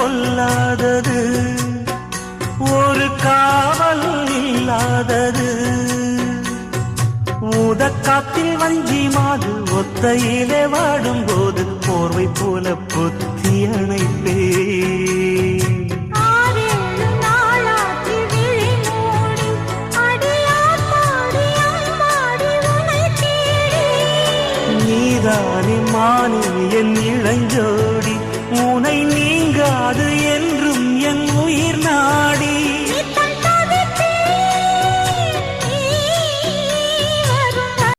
பொல்லாதது ஒரு காவல் இல்லாதது ஊதக்காத்தில் வஞ்சி மாது ஒத்தையிலே வாடும்போது போர்வை போல பொத்தி அணைப்பே நீதானே மானே என் இளஞ்சோடி உனை நீங்காது என்